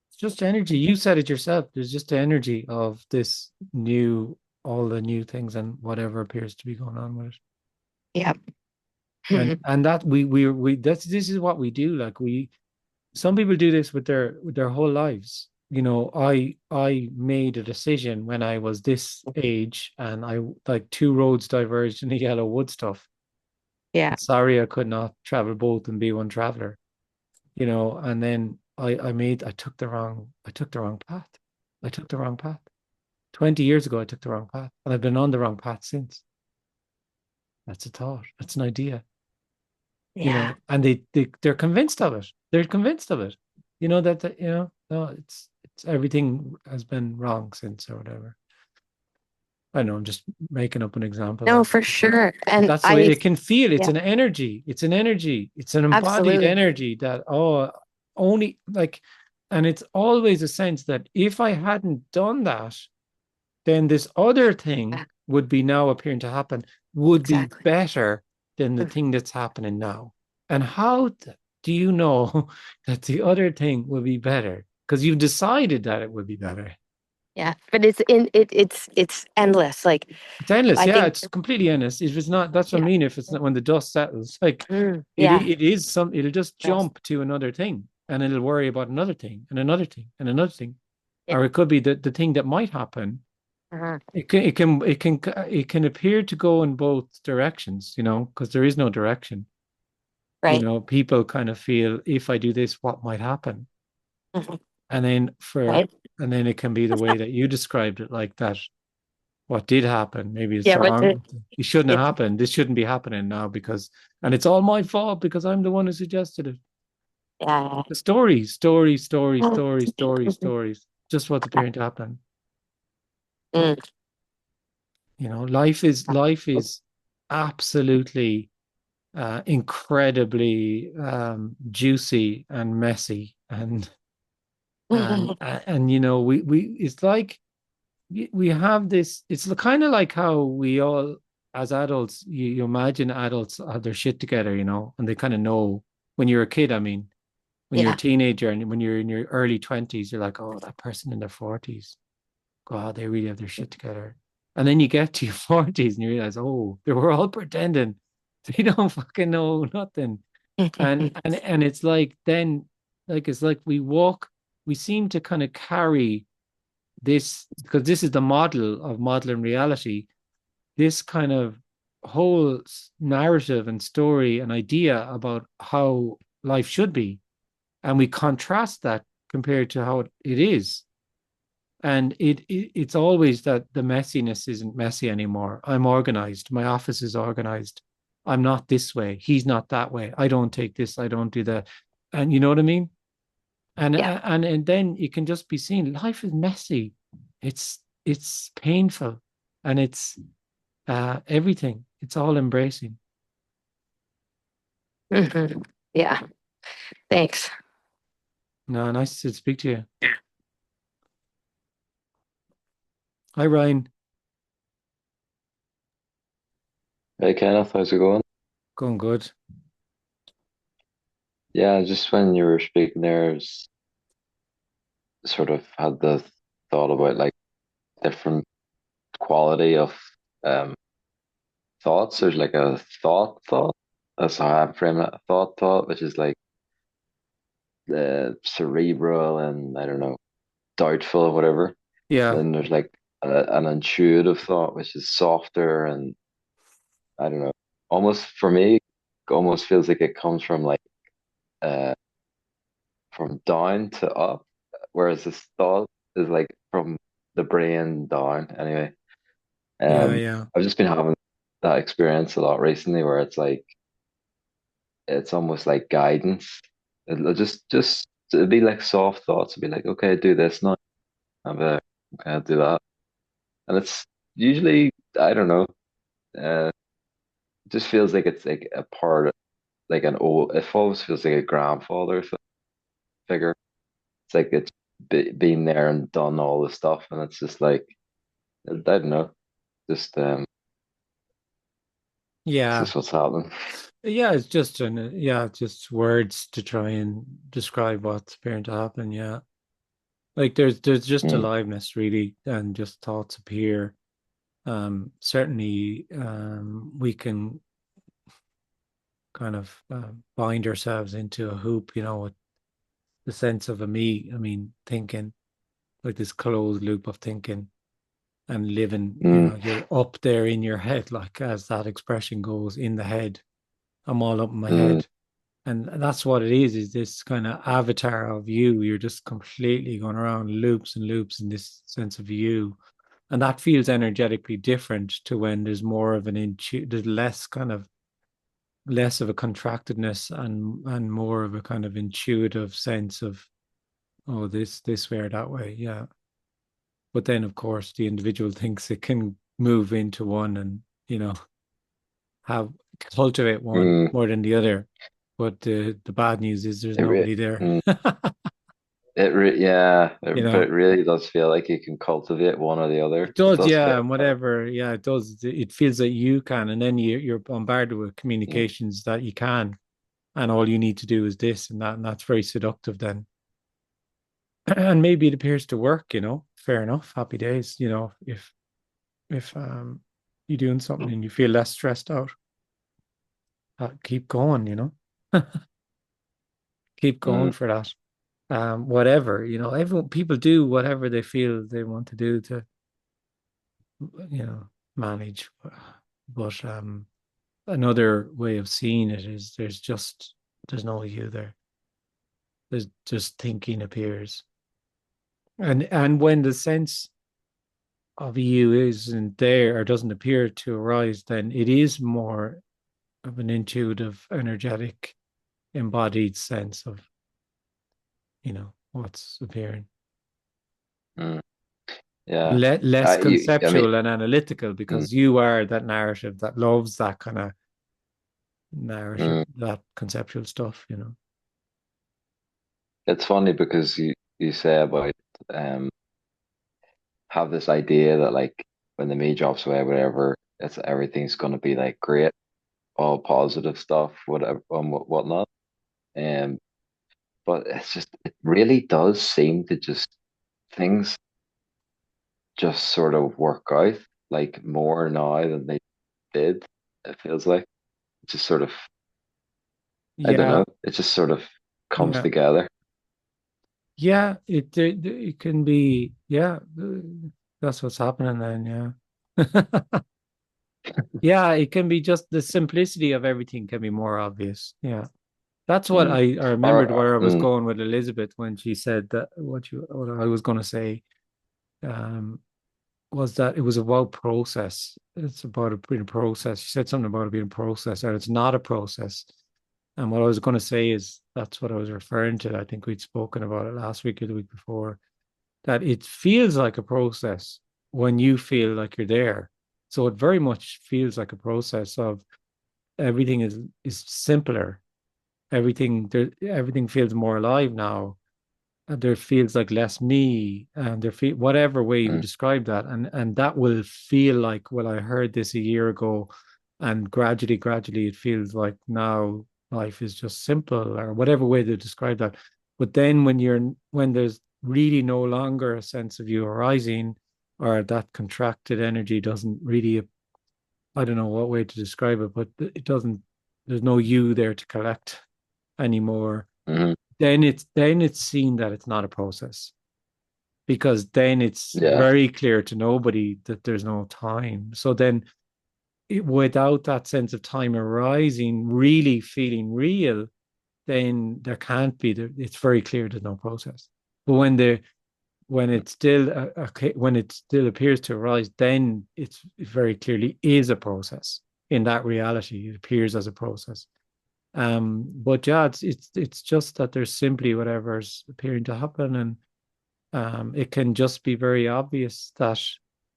It's just energy. You said it yourself. There's just the energy of this new, all the new things and whatever appears to be going on with it. Yep. And that we that's, this is what we do. Like, we, some people do this with their whole lives. You know, I made a decision when I was this age, and I, like, two roads diverged in the yellow wood stuff. Yeah. Sorry, I could not travel both and be one traveler. You know, and then I took the wrong path. I took the wrong path. 20 years ago, I took the wrong path, and I've been on the wrong path since. That's a thought. That's an idea. You Yeah. know, and they're convinced of it. They're convinced of it. You know that you know, no, it's everything has been wrong since or whatever. I know I'm just making up an example No, there. for sure. But And that's the way it can feel. It's yeah, an energy. It's an energy. It's an embodied absolutely. energy that, oh, only like, and it's always a sense that if I hadn't done that, then this other thing Yeah, would be now appearing to happen, would be exactly. better than the thing that's happening now. And how do you know that the other thing will be better? Because you've decided that it would be better. Yeah. But it's endless. Like It's endless. I Yeah, think it's completely endless. If it's not, that's what I yeah. mean. If it's not when the dust settles, like Yeah. it is some, it'll just Yes. jump to another thing and it'll worry about another thing and another thing and another thing. Yeah. Or it could be the thing that might happen. Uh-huh. It can appear to go in both directions, you know, because there is no direction. You Right. know, people kind of feel if I do this, what might happen? Mhm. And then Right. and then it can be the way that you described it, like that. What did happen? Maybe it's Yeah, the but wrong. It shouldn't have it's happened. This shouldn't be happening now and it's all my fault because I'm the one who suggested it. yeah. The stories, stories, stories, Mhm. stories, stories, stories. Just what's appearing to happen. Mm. You know, life is absolutely incredibly juicy and messy and you know we it's like we have this. It's kind of like how we all as adults you imagine adults have their shit together, you know, and they kind of know when you're a kid. I mean, when you're a Yeah. teenager and when you're in your early 20s, you're like, oh, that person in their 40s, God, they really have their shit together. And then you get to your 40s and you realize, oh, they were all pretending. They don't fucking know nothing. And it's like then, like it's like we seem to kind of carry this because this is the model of modeling reality, this kind of whole narrative and story and idea about how life should be. And we contrast that compared to how it is. And it's always that the messiness isn't messy anymore. I'm organized. My office is organized. I'm not this way. He's not that way. I don't take this. I don't do that. And you know what I mean? And Yeah. and then you can just be seen. Life is messy. It's painful, and it's everything. It's all embracing. Mhm. Yeah. Thanks. No, nice to speak to you. Hi, Ryan. Hey Kenneth, how's it going? Going good. Yeah, just when you were speaking there, I was sort of had the thought about like different quality of um thoughts. There's like a thought. That's how I frame it. A thought, which is like the cerebral and I don't know, doubtful or whatever. Yeah, Then there's like an intuitive thought, which is softer and I don't know, almost for me, almost feels like it comes from like uh from down to up, whereas this thought is like from the brain down. Anyway, yeah, yeah, I've just been having that experience a lot recently, where it's like it's almost like guidance. It'll just it'd be like soft thoughts. It'd be like, okay, do this now. I'll be like, okay, I'll do that, and it's usually I don't know. It just feels like it's like a part, like an old. It always feels like a grandfather figure. It's like it's been there and done all the stuff, and it's just like I don't know, just it's yeah, just what's happening. yeah. It's just just words to try and describe what's appearing to happen. Yeah, like there's just Mm, aliveness really, and just thoughts appear. Certainly, we can kind of bind ourselves into a hoop, you know, with the sense of a me. I mean, thinking like this closed loop of thinking and living, you mm, know, you're up there in your head, like as that expression goes, in the head. I'm all up in my mm, head. And that's what it is this kind of avatar of you. You're just completely going around loops and loops in this sense of you. And that feels energetically different to when there's more of there's less of a contractedness and more of a kind of intuitive sense of, oh, this way or that way. Yeah. But then of course the individual thinks it can move into one and, have cultivate one Mm. more than the other. But the bad news is there's It re nobody there. mm. Yeah, You but know, it really does feel like you can cultivate one or the other. it It does, does yeah, feel and like that. whatever, yeah, it does. It feels that you can, and then you're bombarded with Mm. communications that you can, and all you need to do is this and that, and that's very seductive then. And maybe it appears to work, fair enough, happy days, if you're doing something and you feel less stressed out, keep going, keep going Mm. for that. Whatever, everyone, people do whatever they feel they want to do to, manage. But another way of seeing it is there's no you there. There's just thinking appears. And when the sense of you isn't there or doesn't appear to arise, then it is more of an intuitive, energetic, embodied sense of, what's appearing. Mm. Yeah. Less I mean, conceptual and analytical, mm, because you are that narrative that loves that kind of narrative, mm. that conceptual stuff, It's funny because you say about um have this idea that like when the me drops away, whatever, it's everything's gonna be like great, all positive stuff, whatever, and whatnot. Um, but it really does seem to just things just sort of work out like more now than they did. It feels like it just sort of, I don't yeah, know, it just sort of comes yeah, together. yeah. It can be, yeah. That's what's happening then, yeah. Yeah, it can be just the simplicity of everything can be more obvious. Yeah. That's what Mm. I remembered where I was Mm, going with Elizabeth when she said that what I was going to say um was that it was about process. It's about it being a process. She said something about it being a process, and it's not a process. And what I was going to say is that's what I was referring to. I think we'd spoken about it last week or the week before, that it feels like a process when you feel like you're there. So it very much feels like a process of everything is simpler. Everything feels more alive now. There feels like less me, and whatever way you would mm, describe that, and that will feel like, well, I heard this a year ago, and gradually it feels like now life is just simple, or whatever way to describe that. But then when there's really no longer a sense of you arising, or that contracted energy doesn't really, I don't know what way to describe it, but it doesn't, there's no you there to collect anymore, mm. then it's seen that it's not a process, because then it's Yeah. very clear to nobody that there's no time. So then without that sense of time arising, really feeling real, then there can't be it's very clear there's no process. But when it still appears to arise, then it very clearly is a process. In that reality, it appears as a process. But yeah, it's just that there's simply whatever's appearing to happen, and it can just be very obvious that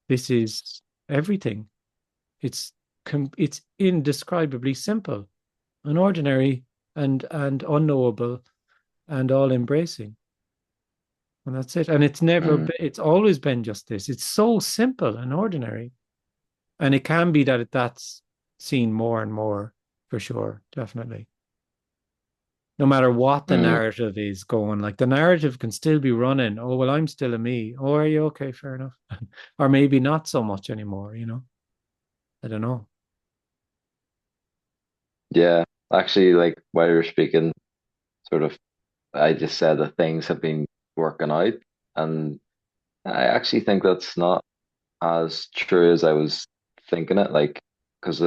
this is everything. It's it's indescribably simple and ordinary and unknowable and all embracing, and that's it. And Mm. it's always been just this. It's so simple and ordinary, and it can be that that's seen more and more, for sure, definitely. No matter what the Mm. narrative is going, like the narrative can still be running. Oh, well, I'm still a me. Oh, are you okay? Fair enough. Or maybe not so much anymore. I don't know. Yeah. Actually, like while you were speaking, sort of, I just said that things have been working out, and I actually think that's not as true as I was thinking it. Like, because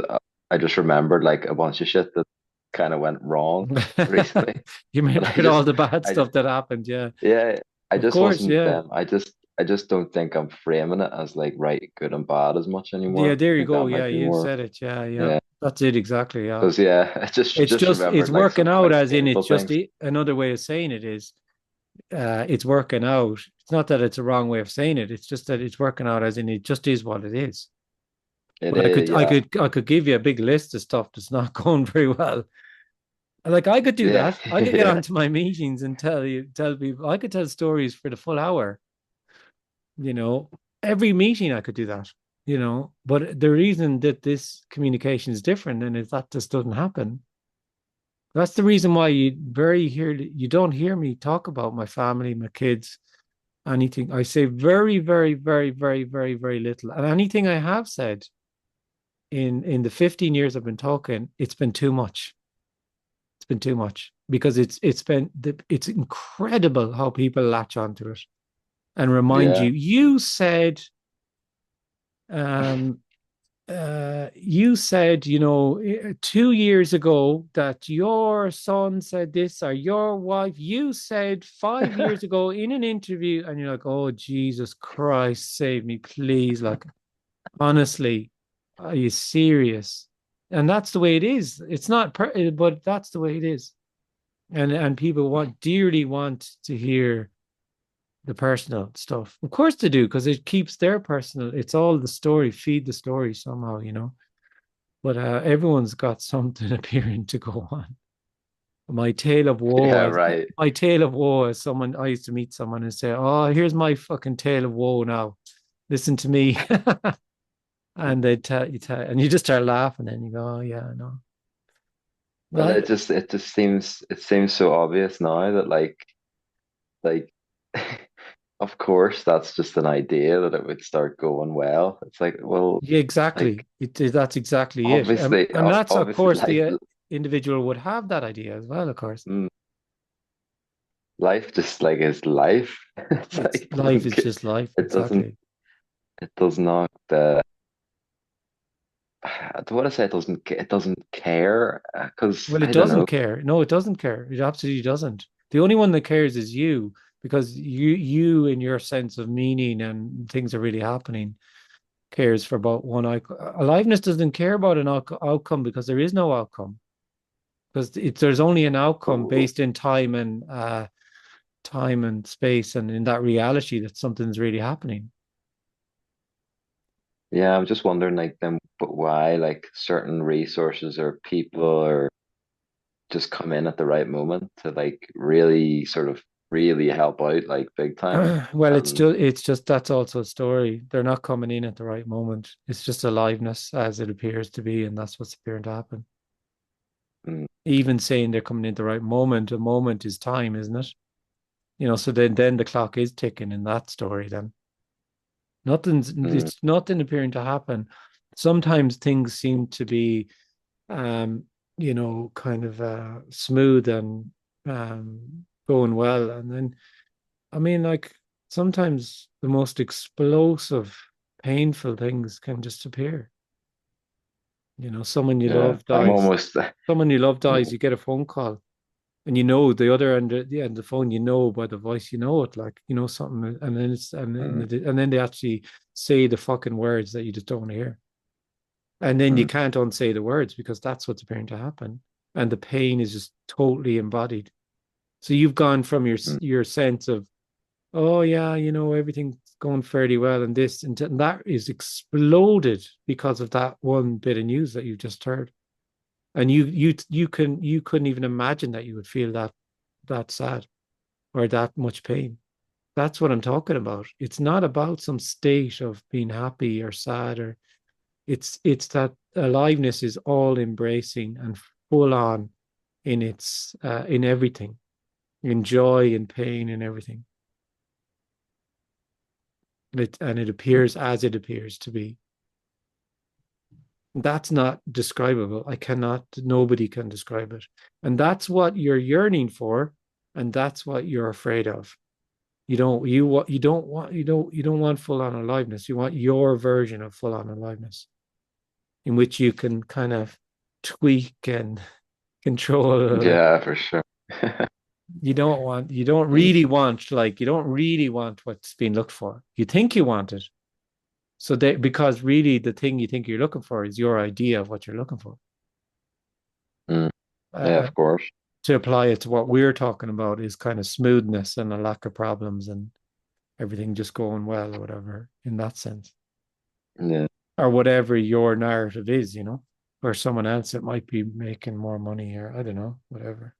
I just remembered like a bunch of shit that kind of went wrong recently, You and remembered all the bad I just, stuff that happened. Yeah, yeah, I of just course. wasn't. Yeah. I I just don't think I'm framing it as like right, good, and bad as much Yeah, anymore. there I you think go. that Yeah, might be you've more. said it. Yeah, yeah. Yeah, That's it exactly. Yeah. because yeah, I It's just just it's remembered like working some out quite as in painful it's just things. another way of saying it is it's working out. It's not that it's a wrong way of saying it. It's just that it's working out as in it just is what it is. It But is, yeah, I could give you a big list of stuff that's not going very well. Like I could do yeah, that. I could get yeah, onto my meetings and tell people. I could tell stories for the full hour. You know, every meeting I could do that. You know, but the reason that this communication is different and is that just doesn't happen. That's the reason why you don't hear me talk about my family, my kids, anything. I say very, very, very, very, very, very little. And anything I have said in the 15 years I've been talking, it's been too much. It's been too much because it's incredible how people latch onto it and remind yeah. you. Um, you said, 2 years ago that your son said this or your wife, you said 5 years ago in an interview, and you're like, oh, Jesus Christ, save me, please. Like, honestly, are you serious? And that's the way it is. It's not, but that's the way it is. And people dearly want to hear the personal stuff. Of course they do, because it keeps their personal. It's all the story. Feed the story somehow. But everyone's got something appearing to go on. My tale of woe, Yeah, right. my tale of woe is someone I used to meet someone and say, "Oh, here's my fucking tale of woe now. Listen to me." And they tell, and you just start laughing, and you go, "Oh yeah, I know." Well, Right? it just seems so obvious now that like of course that's just an idea that it would start going well. It's like, well, Yeah, like exactly. That's exactly it. And that's, of obviously course, the individual would have that idea as well. Of course, mm, life just like is life. It's it's like life is just life. it doesn't Exactly. it does not I don't want to say it doesn't care because Well, it I don't doesn't know. care. No, it doesn't care. It absolutely doesn't. The only one that cares is you, because you in your sense of meaning and things are really happening, cares for about one outcome. Aliveness doesn't care about an outcome because there is no outcome. Because there's only an outcome based in time and space, and in that reality that something's really happening. Yeah, I'm just wondering like then but why like certain resources or people or just come in at the right moment to like really sort of really help out like big time. Well, And it's just that's also a story. They're not coming in at the right moment. It's just aliveness as it appears to be, and that's what's appearing to happen. mm, Even saying they're coming in the right moment, a moment is time, isn't it? So then the clock is ticking in that story. Then mm, it's nothing appearing to happen. Sometimes things seem to be, um, kind of smooth and going well, and then I mean, like sometimes the most explosive, painful things can just appear. Someone you yeah, love I'm dies. almost Someone you love dies. You get a phone call, and the other end of the phone. By the voice. It, like something, and then mm, and then they actually say the fucking words that you just don't want to hear, and then you mm, can't unsay the words because that's what's appearing to happen, and the pain is just totally embodied. So you've gone from mm, your sense of, oh yeah, everything's going fairly well, and this and that is exploded because of that one bit of news that you just heard, and you couldn't even imagine that you would feel that sad or that much pain. That's what I'm talking about. It's not about some state of being happy or sad, or it's that aliveness is all embracing and full on in its in everything, in joy and pain and everything. And it mm, appears as it appears to be. That's not describable. Nobody can describe it. And that's what you're yearning for, and that's what you're afraid of. You don't want full on aliveness. You want your version of full on aliveness, in which you can kind of tweak and control. yeah, for sure. You don't really want, like, you don't really want what's being looked for. You think you want it. So because really the thing you think you're looking for is your idea of what you're looking for. Mm. Yeah, of course. To apply it to what we're talking about is kind of smoothness and a lack of problems and everything just going well or whatever in that sense. Yeah. Or whatever your narrative is, you know, or someone else that might be making more money or I don't know, whatever.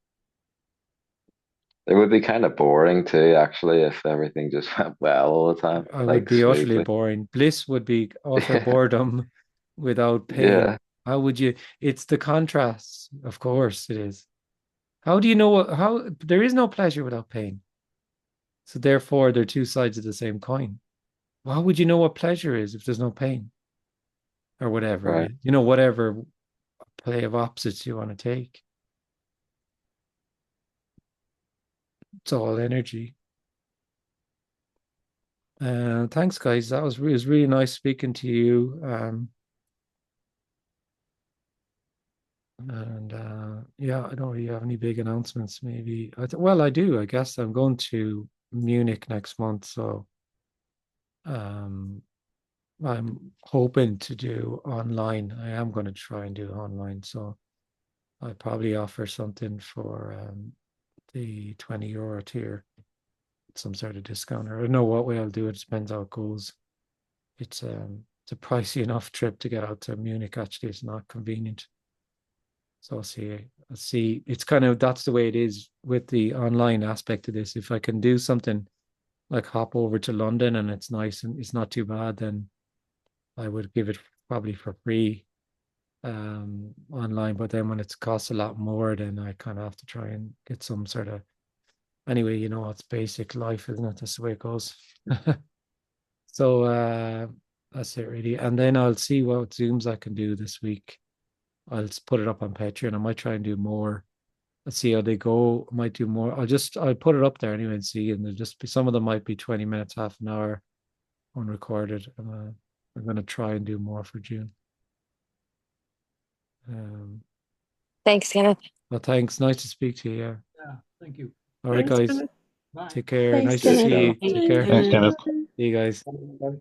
It would be kind of boring too, actually, if everything just went well all the time, I would like be utterly smoothly. boring. Bliss would be utter Yeah. boredom without pain. Yeah. How would you? It's the contrasts, of course it is. How do you know how there is no pleasure without pain? So therefore, they're two sides of the same coin. Well, how would you know what pleasure is if there's no pain or whatever it Right. is? You know, whatever play of opposites you want to take. It's all energy. Thanks, guys. That was really nice speaking to you. Yeah, I don't really have any big announcements. Maybe well, I do. I guess I'm going to Munich next month, so um, I'm hoping to do online. I am going to try and do online, so I'll probably offer something for the €20 tier, some sort of discount. Or I don't know what way I'll do it. Depends how it goes. It's a pricey enough trip to get out to Munich. Actually, it's not convenient. So I'll see. It's kind of that's the way it is with the online aspect of this. If I can do something like hop over to London and it's nice and it's not too bad, then I would give it probably for free online. But then when it costs a lot more, then I kind of have to try and get some sort of anyway, you know, it's basic life, isn't it? That's the way it goes. So that's it really. And then I'll see what Zooms I can do this week. I'll put it up on Patreon. I might try and do more. Let's see how they go. I might do more. I'll put it up there anyway and see. And there'll just be some of them might be 20 minutes, half an hour unrecorded. I'm gonna try and do more for June. Thanks, Kenneth. Well, thanks. Nice to speak to you. Yeah. Yeah, thank you. All right, Thanks, guys. Kenneth. Bye. Take care. Thanks, Nice to Cheers, see Kenneth. you. Kenneth. Take care. Thanks, See Kenneth. you guys. Bye.